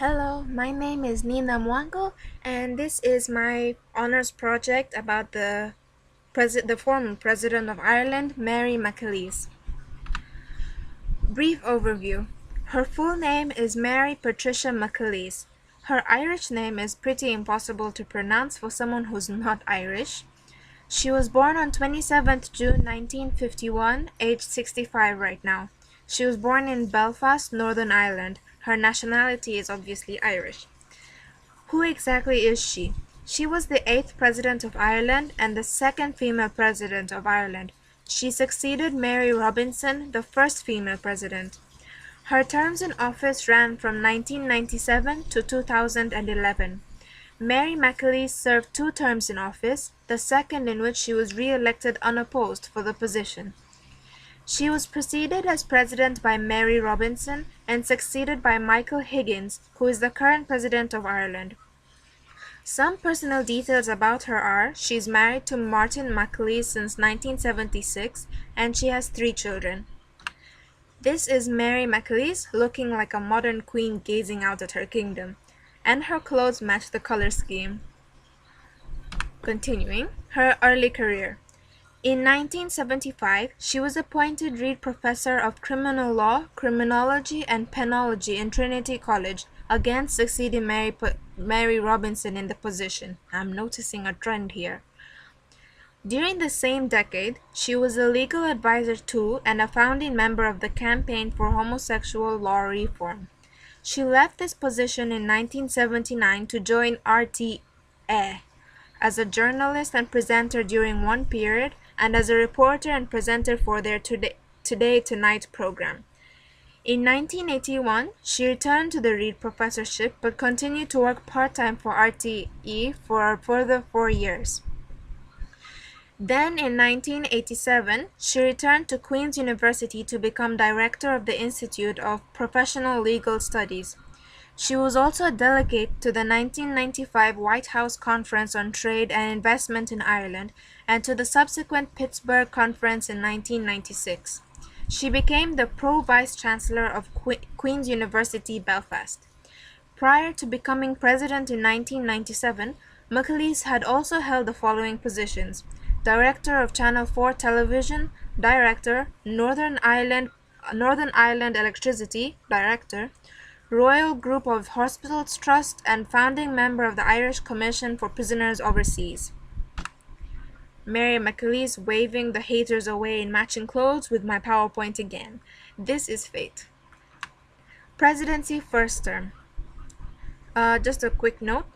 Hello, my name is Nina Mwango, and this is my honors project about the former President of Ireland, Mary McAleese. Brief overview. Her full name is Mary Patricia McAleese. Her Irish name is pretty impossible to pronounce for someone who's not Irish. She was born on 27th June 1951, aged 65 right now. She was born in Belfast, Northern Ireland. Her nationality is obviously Irish. Who exactly is she? She was the 8th President of Ireland and the 2nd female President of Ireland. She succeeded Mary Robinson, the first female President. Her terms in office ran from 1997 to 2011. Mary McAleese served 2 terms in office, the second in which she was re-elected unopposed for the position. She was preceded as president by Mary Robinson and succeeded by Michael Higgins, who is the current President of Ireland. Some personal details about her are: she's married to Martin McAleese since 1976 and she has 3 children. This is Mary McAleese looking like a modern queen gazing out at her kingdom, and her clothes match the color scheme. Continuing, her early career. In 1975, she was appointed Reed Professor of Criminal Law, Criminology, and Penology in Trinity College, again succeeding Mary Robinson in the position. I'm noticing a trend here. During the same decade, she was a legal advisor to and a founding member of the Campaign for Homosexual Law Reform. She left this position in 1979 to join RTE as a journalist and presenter during one period, and as a reporter and presenter for their Today Tonight program. In 1981, she returned to the Reed Professorship but continued to work part-time for RTE for a further 4 years. Then in 1987, she returned to Queen's University to become director of the Institute of Professional Legal Studies. She was also a delegate to the 1995 White House Conference on Trade and Investment in Ireland and to the subsequent Pittsburgh Conference in 1996. She became the Pro-Vice Chancellor of Queen's University, Belfast. Prior to becoming president in 1997, McAleese had also held the following positions: Director of Channel 4 Television, Director, Northern Ireland Electricity, Director, Royal Group of Hospitals Trust, and founding member of the Irish Commission for Prisoners Overseas. Mary McAleese waving the haters away in matching clothes with my PowerPoint again. This is fate. Presidency first term. Just a quick note.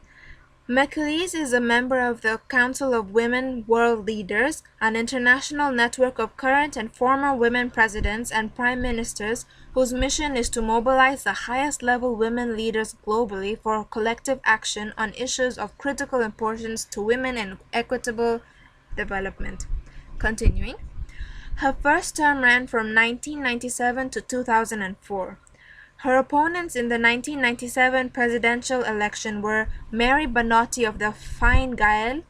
McAleese is a member of the Council of Women World Leaders, an international network of current and former women presidents and prime ministers whose mission is to mobilize the highest-level women leaders globally for collective action on issues of critical importance to women and equitable development. Continuing, her first term ran from 1997 to 2004. Her opponents in the 1997 presidential election were Mary Banotti of the Fine Gael,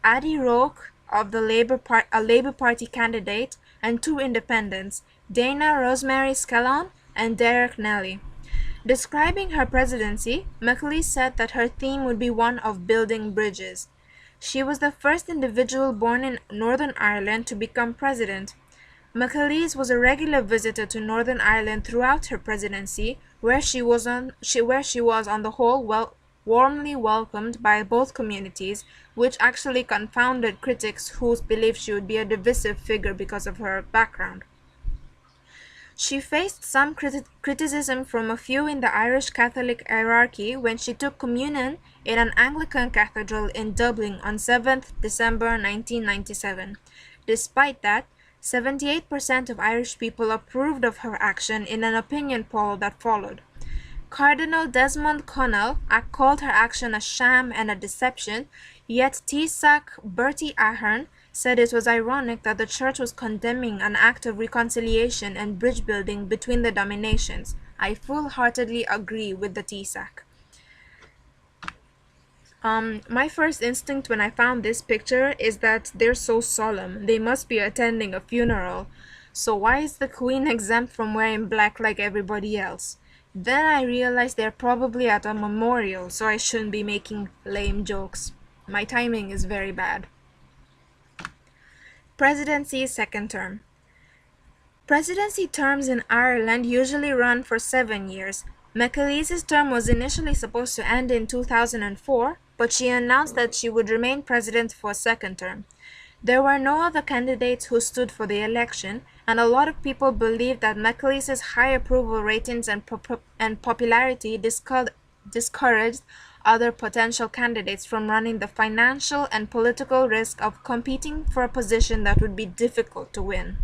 Addie Rourke of the Labour Party candidate, and 2 independents, Dana Rosemary Scallon and Derek Nelly. Describing her presidency, McAleese said that her theme would be one of building bridges. She was the first individual born in Northern Ireland to become president. McAleese was a regular visitor to Northern Ireland throughout her presidency, where she was on the whole warmly welcomed by both communities, which actually confounded critics who believed she would be a divisive figure because of her background. She faced some criticism from a few in the Irish Catholic hierarchy when she took communion in an Anglican cathedral in Dublin on 7th December 1997. Despite that, 78% of Irish people approved of her action in an opinion poll that followed. Cardinal Desmond Connell called her action a sham and a deception, yet Taoiseach Bertie Ahern said it was ironic that the church was condemning an act of reconciliation and bridge building between the dominations. I full-heartedly agree with the Taoiseach. My first instinct when I found this picture is that they're so solemn. They must be attending a funeral. So why is the Queen exempt from wearing black like everybody else? Then I realized they're probably at a memorial, so I shouldn't be making lame jokes. My timing is very bad. Presidency second term. Presidency terms in Ireland usually run for 7 years. McAleese's term was initially supposed to end in 2004, but she announced that she would remain president for a second term. There were no other candidates who stood for the election, and a lot of people believed that McAleese's high approval ratings and popularity discouraged other potential candidates from running the financial and political risk of competing for a position that would be difficult to win.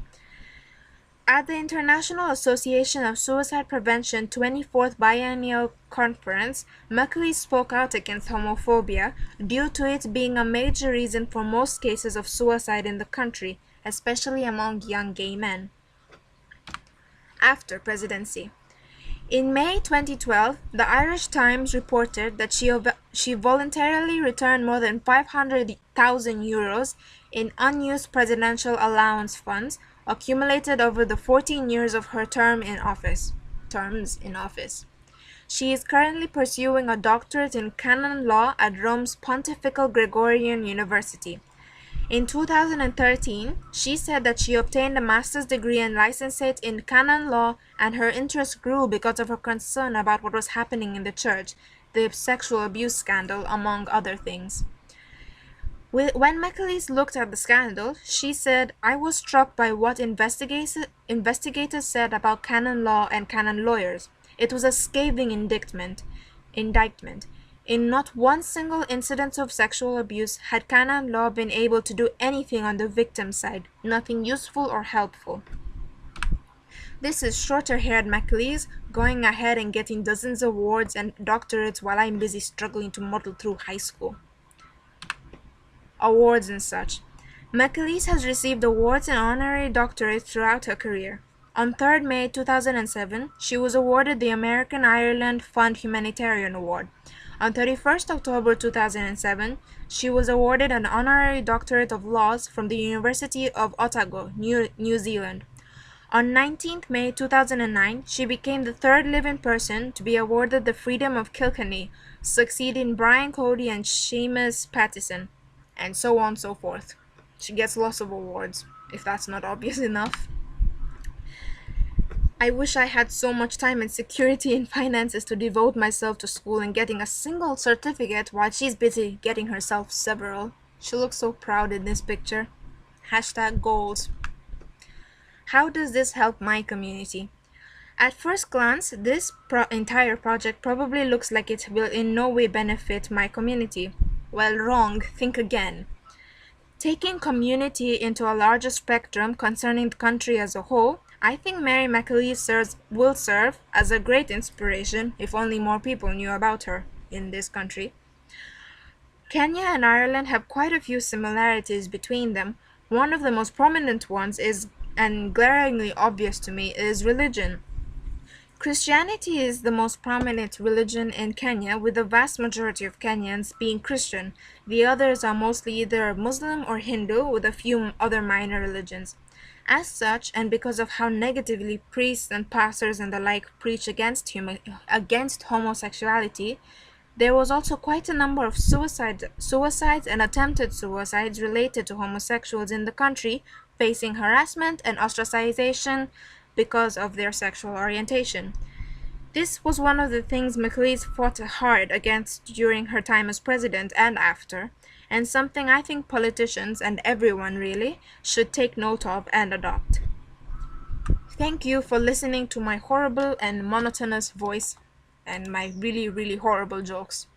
At the International Association of Suicide Prevention 24th Biennial Conference, McAleese spoke out against homophobia due to it being a major reason for most cases of suicide in the country, especially among young gay men. After presidency. In May 2012, the Irish Times reported that she voluntarily returned more than 500,000 euros in unused presidential allowance funds accumulated over the 14 years of her terms in office. She is currently pursuing a doctorate in canon law at Rome's Pontifical Gregorian University. In 2013, she said that she obtained a master's degree and licentiate in canon law, and her interest grew because of her concern about what was happening in the church, the sexual abuse scandal, among other things. When McAleese looked at the scandal, she said, "I was struck by what investigators said about canon law and canon lawyers. It was a scathing indictment. In not one single incident of sexual abuse had canon law been able to do anything on the victim's side, nothing useful or helpful." This is shorter-haired McAleese going ahead and getting dozens of awards and doctorates while I'm busy struggling to muddle through high school. Awards and such. McAleese has received awards and honorary doctorates throughout her career. On 3rd May 2007, she was awarded the American Ireland Fund Humanitarian Award. On 31st October 2007, she was awarded an honorary doctorate of laws from the University of Otago, New Zealand. On 19th May 2009, she became the third living person to be awarded the Freedom of Kilkenny, succeeding Brian Cody and Seamus Pattison, and so on and so forth. She gets lots of awards, if that's not obvious enough. I wish I had so much time and security and finances to devote myself to school and getting a single certificate while she's busy getting herself several. She looks so proud in this picture. #goals. How does this help my community? At first glance, this entire project probably looks like it will in no way benefit my community. Well, wrong. Think again. Taking community into a larger spectrum concerning the country as a whole, I think Mary McAleese will serve as a great inspiration if only more people knew about her in this country. Kenya and Ireland have quite a few similarities between them. One of the most prominent ones and glaringly obvious to me, is religion. Christianity is the most prominent religion in Kenya, with the vast majority of Kenyans being Christian. The others are mostly either Muslim or Hindu, with a few other minor religions. As such, and because of how negatively priests and pastors and the like preach against homosexuality, there was also quite a number of suicides and attempted suicides related to homosexuals in the country, facing harassment and ostracization because of their sexual orientation. This was one of the things McAleese fought hard against during her time as president and after, and something I think politicians and everyone really should take note of and adopt. Thank you for listening to my horrible and monotonous voice and my really, really horrible jokes.